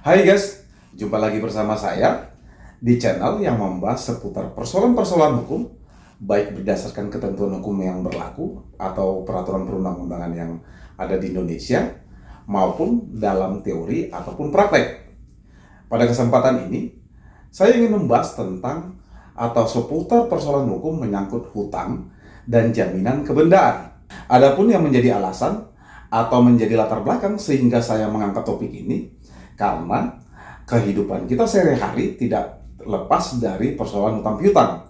Hai guys, jumpa lagi bersama saya di channel yang membahas seputar persoalan-persoalan hukum, baik berdasarkan ketentuan hukum yang berlaku atau peraturan perundang-undangan yang ada di Indonesia, maupun dalam teori ataupun praktek. Pada kesempatan ini, saya ingin membahas tentang atau seputar persoalan hukum menyangkut hutang dan jaminan kebendaan. Adapun yang menjadi alasan atau menjadi latar belakang sehingga saya mengangkat topik ini, karena kehidupan kita sehari-hari tidak lepas dari persoalan hutang piutang.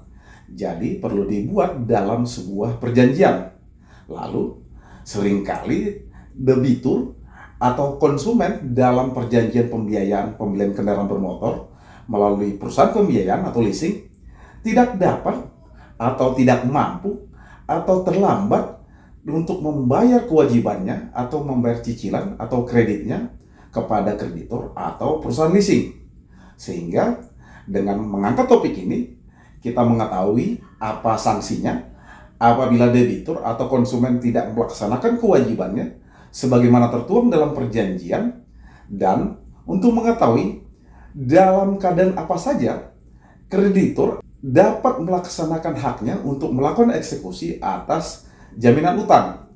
Jadi perlu dibuat dalam sebuah perjanjian. Lalu seringkali debitur atau konsumen dalam perjanjian pembiayaan pembelian kendaraan bermotor melalui perusahaan pembiayaan atau leasing tidak dapat atau tidak mampu atau terlambat untuk membayar kewajibannya atau membayar cicilan atau kreditnya kepada kreditur atau perusahaan leasing. Sehingga dengan mengangkat topik ini, kita mengetahui apa sanksinya apabila debitur atau konsumen tidak melaksanakan kewajibannya sebagaimana tertuang dalam perjanjian, dan untuk mengetahui dalam keadaan apa saja kreditur dapat melaksanakan haknya untuk melakukan eksekusi atas jaminan utang.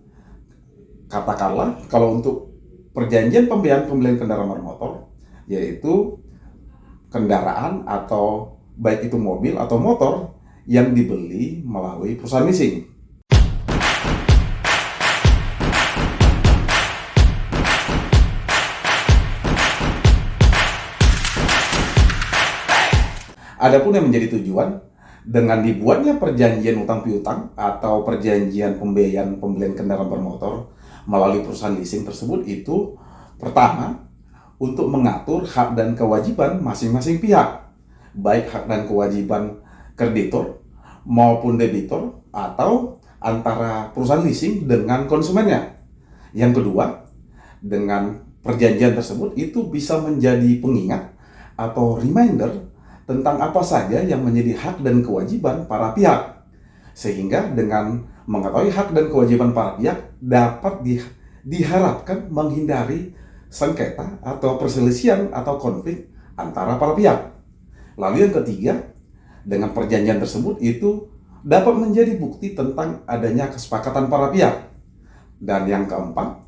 Katakanlah kalau untuk perjanjian pembiayaan pembelian kendaraan bermotor, yaitu kendaraan atau baik itu mobil atau motor yang dibeli melalui perusahaan leasing. Adapun yang menjadi tujuan dengan dibuatnya perjanjian utang piutang atau perjanjian pembiayaan pembelian kendaraan bermotor melalui perusahaan leasing tersebut itu pertama untuk mengatur hak dan kewajiban masing-masing pihak, baik hak dan kewajiban kreditur maupun debitur atau antara perusahaan leasing dengan konsumennya. Yang kedua, dengan perjanjian tersebut itu bisa menjadi pengingat atau reminder tentang apa saja yang menjadi hak dan kewajiban para pihak. Sehingga dengan mengetahui hak dan kewajiban para pihak dapat diharapkan menghindari sengketa atau perselisihan atau konflik antara para pihak. Lalu yang ketiga, dengan perjanjian tersebut itu dapat menjadi bukti tentang adanya kesepakatan para pihak. Dan yang keempat,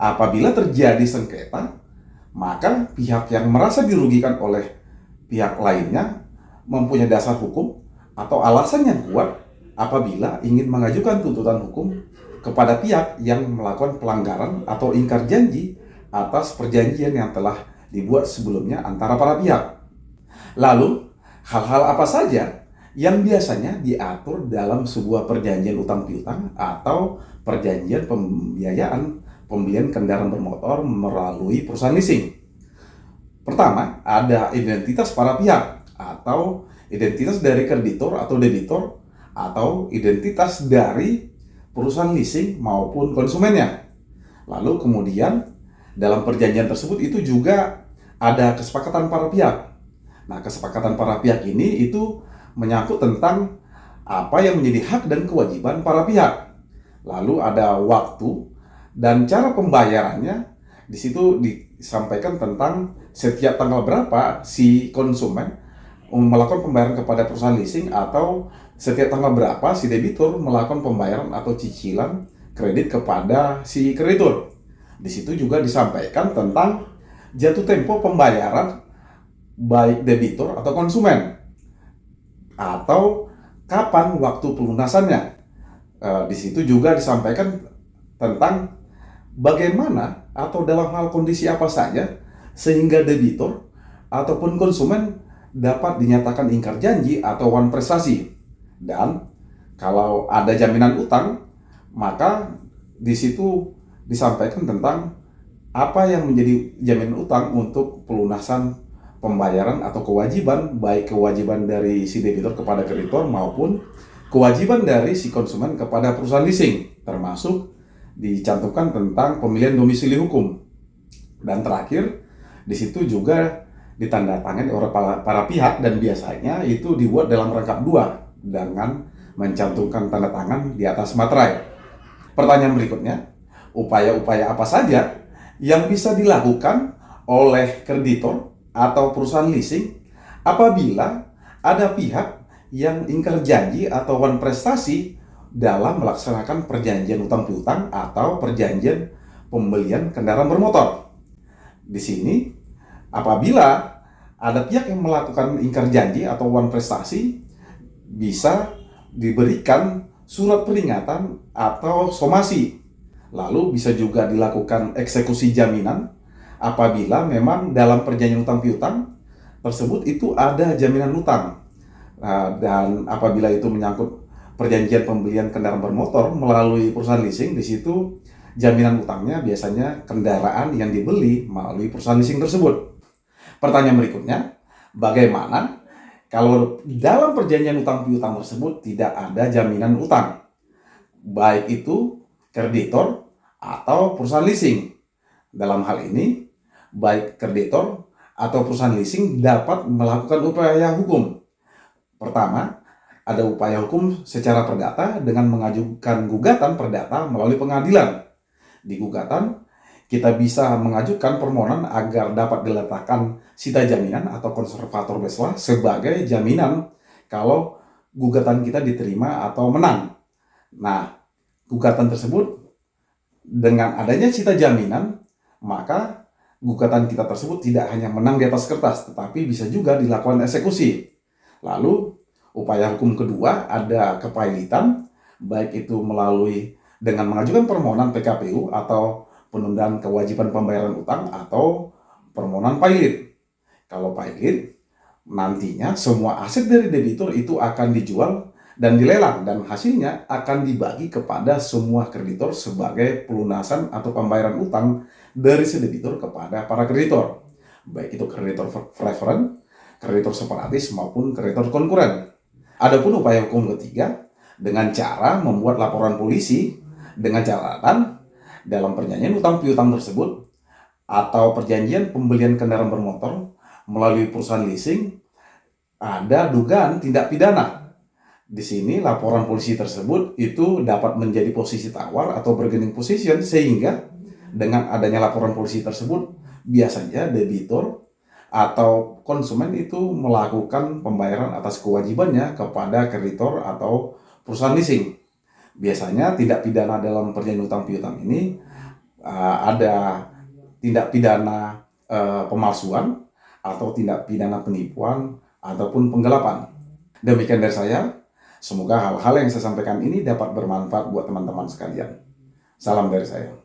apabila terjadi sengketa, maka pihak yang merasa dirugikan oleh pihak lainnya mempunyai dasar hukum atau alasan yang kuat apabila ingin mengajukan tuntutan hukum kepada pihak yang melakukan pelanggaran atau ingkar janji atas perjanjian yang telah dibuat sebelumnya antara para pihak. Lalu, hal-hal apa saja yang biasanya diatur dalam sebuah perjanjian utang piutang atau perjanjian pembiayaan pembelian kendaraan bermotor melalui perusahaan leasing? Pertama, ada identitas para pihak atau identitas dari kreditur atau debitur atau identitas dari perusahaan leasing maupun konsumennya. Lalu kemudian dalam perjanjian tersebut itu juga ada kesepakatan para pihak. Nah, kesepakatan para pihak ini itu menyangkut tentang apa yang menjadi hak dan kewajiban para pihak. Lalu ada waktu dan cara pembayarannya. Di situ disampaikan tentang setiap tanggal berapa si konsumen melakukan pembayaran kepada perusahaan leasing atau setiap tanggal berapa si debitur melakukan pembayaran atau cicilan kredit kepada si kreditur. Di situ juga disampaikan tentang jatuh tempo pembayaran baik debitur atau konsumen atau kapan waktu pelunasannya. Di situ juga disampaikan tentang bagaimana atau dalam hal kondisi apa saja sehingga debitur ataupun konsumen dapat dinyatakan ingkar janji atau wan prestasi. Dan kalau ada jaminan utang, maka di situ disampaikan tentang apa yang menjadi jaminan utang untuk pelunasan pembayaran atau kewajiban, baik kewajiban dari si debitur kepada kreditur maupun kewajiban dari si konsumen kepada perusahaan leasing, termasuk dicantumkan tentang pemilihan domisili hukum. Dan terakhir, di situ juga ditandatangani oleh para pihak dan biasanya itu dibuat dalam rangkap 2 dengan mencantumkan tanda tangan di atas materai. Pertanyaan berikutnya, upaya-upaya apa saja yang bisa dilakukan oleh kreditor atau perusahaan leasing apabila ada pihak yang ingkar janji atau wan prestasi dalam melaksanakan perjanjian utang piutang atau perjanjian pembelian kendaraan bermotor. Di sini, apabila ada pihak yang melakukan ingkar janji atau wan prestasi, bisa diberikan surat peringatan atau somasi. Lalu bisa juga dilakukan eksekusi jaminan apabila memang dalam perjanjian utang piutang tersebut itu ada jaminan utang. Dan apabila itu menyangkut perjanjian pembelian kendaraan bermotor melalui perusahaan leasing, di situ jaminan utangnya biasanya kendaraan yang dibeli melalui perusahaan leasing tersebut. Pertanyaan berikutnya, bagaimana kalau dalam perjanjian utang piutang tersebut tidak ada jaminan utang, baik itu kreditor atau perusahaan leasing? Dalam hal ini, baik kreditor atau perusahaan leasing dapat melakukan upaya hukum. Pertama, ada upaya hukum secara perdata dengan mengajukan gugatan perdata melalui pengadilan. Di gugatan, kita bisa mengajukan permohonan agar dapat diletakkan sita jaminan atau konservator beslah sebagai jaminan kalau gugatan kita diterima atau menang. Nah, gugatan tersebut dengan adanya sita jaminan, maka gugatan kita tersebut tidak hanya menang di atas kertas, tetapi bisa juga dilakukan eksekusi. Lalu, upaya hukum kedua ada kepailitan, baik itu melalui dengan mengajukan permohonan PKPU atau penundaan kewajiban pembayaran utang atau permohonan pailit. Kalau pailit, nantinya semua aset dari debitur itu akan dijual dan dilelang dan hasilnya akan dibagi kepada semua kreditor sebagai pelunasan atau pembayaran utang dari si debitur kepada para kreditor. Baik itu kreditor preferent, kreditor separatis maupun kreditor konkuren. Adapun upaya hukum ketiga dengan cara membuat laporan polisi dengan catatan dalam perjanjian utang piutang tersebut atau perjanjian pembelian kendaraan bermotor melalui perusahaan leasing ada dugaan tindak pidana. Di sini laporan polisi tersebut itu dapat menjadi posisi tawar atau bargaining position sehingga dengan adanya laporan polisi tersebut biasanya debitur atau konsumen itu melakukan pembayaran atas kewajibannya kepada kreditor atau perusahaan leasing. Biasanya tindak pidana dalam perjanjian utang piutang ini ada tindak pidana pemalsuan atau tindak pidana penipuan ataupun penggelapan. Demikian dari saya. Semoga hal-hal yang saya sampaikan ini dapat bermanfaat buat teman-teman sekalian. Salam dari saya.